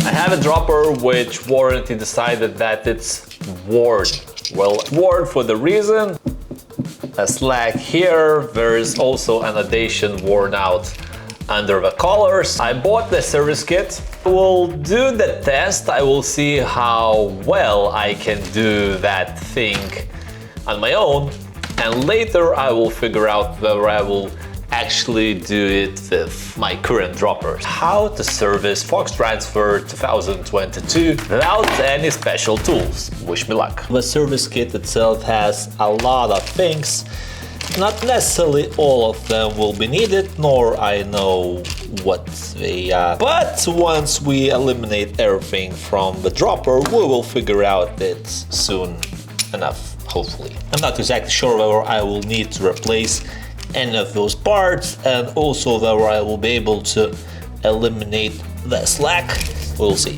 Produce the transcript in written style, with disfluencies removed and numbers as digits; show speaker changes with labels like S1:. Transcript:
S1: I have a dropper which warranty decided that it's worn. Well, worn for the reason, a slack here, there is also an adhesion worn out under the collars. I bought the service kit. I will do the test. I will see how well I can do that thing on my own, and later I will figure out whether I will actually do it with my current droppers. How to service Fox Transfer 2022 without any special tools. Wish me luck. The service kit itself has a lot of things. Not necessarily all of them will be needed, nor I know what they are. But once we eliminate everything from the dropper, we will figure out it soon enough, hopefully. I'm not exactly sure whether I will need to replace any of those parts, and also whether I will be able to eliminate the slack. We'll see.